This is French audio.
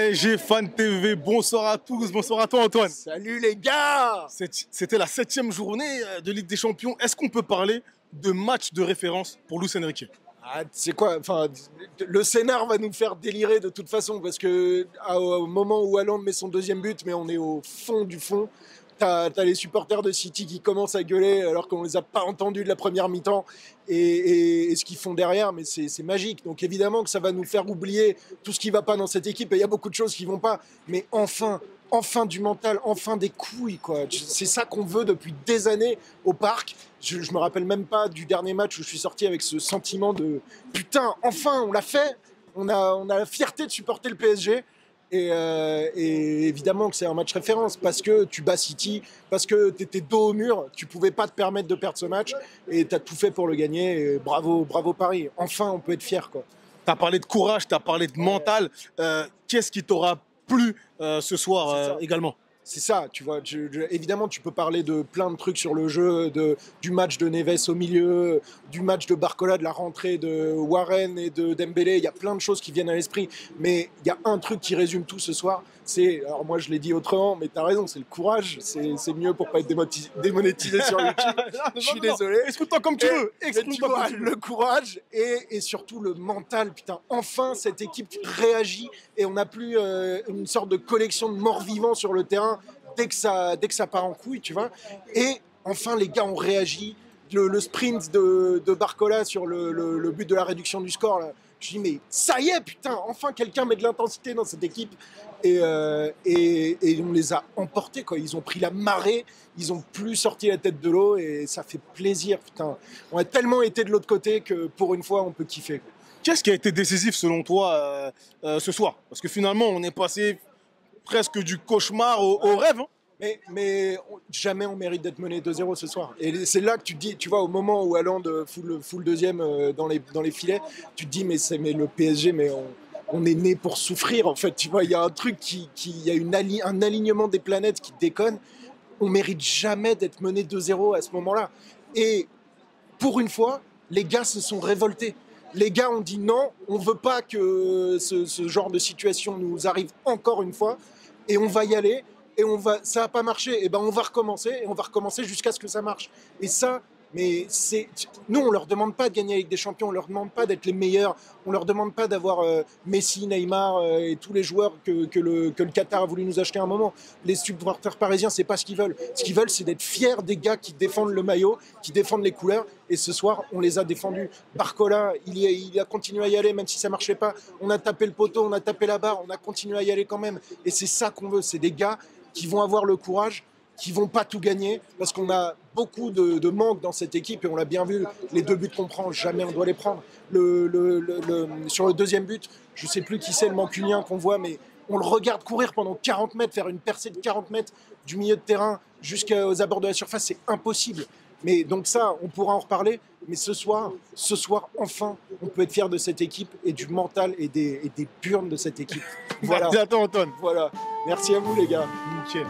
PSG Fan TV, bonsoir à tous, bonsoir à toi Antoine. Salut les gars! C'était la 7e journée de Ligue des Champions. Est-ce qu'on peut parler de match de référence pour Luis Enrique? Ah, c'est quoi? Enfin, le scénar va nous faire délirer de toute façon parce que au moment où Haaland met son deuxième but, mais on est au fond du fond. T'as les supporters de City qui commencent à gueuler alors qu'on les a pas entendus de la première mi-temps et ce qu'ils font derrière, mais c'est magique. Donc évidemment que ça va nous faire oublier tout ce qui va pas dans cette équipe. Et il y a beaucoup de choses qui vont pas, mais enfin du mental, enfin des couilles, quoi. C'est ça qu'on veut depuis des années au parc. Je me rappelle même pas du dernier match où je suis sorti avec ce sentiment de putain, enfin on l'a fait. On a la fierté de supporter le PSG. Et évidemment que c'est un match référence parce que tu bats City, parce que tu étais dos au mur, tu pouvais pas te permettre de perdre ce match et tu as tout fait pour le gagner. Et bravo Paris. Enfin, on peut être fier, quoi. Tu as parlé de courage, tu as parlé de mental. Qu'est-ce qui t'aura plu ce soir également? C'est ça, tu vois. Évidemment, tu peux parler de plein de trucs sur le jeu, du match de Neves au milieu, du match de Barcola, de la rentrée de Warren et de Dembélé. Il y a plein de choses qui viennent à l'esprit. Mais il y a un truc qui résume tout ce soir. Alors moi, je l'ai dit autrement, mais tu as raison, c'est le courage. C'est mieux pour pas être démonétisé sur YouTube. Je suis désolé. Explique-toi comme tu veux. Le courage et surtout le mental. Putain, enfin, cette équipe réagit et on n'a plus une sorte de collection de morts vivants sur le terrain dès que ça part en couille, tu vois. Et enfin, les gars ont réagi. Le sprint de Barcola sur le but de la réduction du score, là. Je dis, mais ça y est, putain, enfin quelqu'un met de l'intensité dans cette équipe. Et on les a emportés, quoi. Ils ont pris la marée, ils ont plus sorti la tête de l'eau et ça fait plaisir, putain. On a tellement été de l'autre côté que pour une fois, on peut kiffer, quoi. Qu'est-ce qui a été décisif selon toi ce soir? Parce que finalement, on est passé presque du cauchemar au rêve. Hein. Mais jamais on mérite d'être mené 2-0 ce soir. Et c'est là que tu te dis, tu vois, au moment où Haaland fout le deuxième dans les filets, tu te dis, mais le PSG, mais on est né pour souffrir, en fait. Tu vois, il y a un truc il y a un alignement des planètes qui déconne. On mérite jamais d'être mené 2-0 à ce moment-là. Et pour une fois, les gars se sont révoltés. Les gars ont dit non, on veut pas que ce genre de situation nous arrive encore une fois. Et on va y aller. Et ça n'a pas marché, et ben on va recommencer jusqu'à ce que ça marche. Et ça, mais nous on leur demande pas de gagner avec des champions, on leur demande pas d'être les meilleurs, on leur demande pas d'avoir Messi, Neymar et tous les joueurs que le Qatar a voulu nous acheter à un moment. Les supporters parisiens, c'est pas ce qu'ils veulent. Ce qu'ils veulent, c'est d'être fiers des gars qui défendent le maillot, qui défendent les couleurs. Et ce soir, on les a défendus. Barcola, il a continué à y aller, même si ça marchait pas. On a tapé le poteau, on a tapé la barre, on a continué à y aller quand même. Et c'est ça qu'on veut, c'est des gars qui vont avoir le courage, qui vont pas tout gagner, parce qu'on a beaucoup de manque dans cette équipe, et on l'a bien vu, les 2 buts qu'on prend, jamais on doit les prendre. Sur le deuxième but, je sais plus qui c'est le mancunien qu'on voit, mais on le regarde courir pendant 40 mètres, faire une percée de 40 mètres du milieu de terrain jusqu'aux abords de la surface, c'est impossible. Mais donc ça, on pourra en reparler. Mais ce soir, enfin, on peut être fier de cette équipe et du mental et des burnes de cette équipe. Voilà. Merci à toi, Antoine. Voilà. Merci à vous, les gars. Nickel.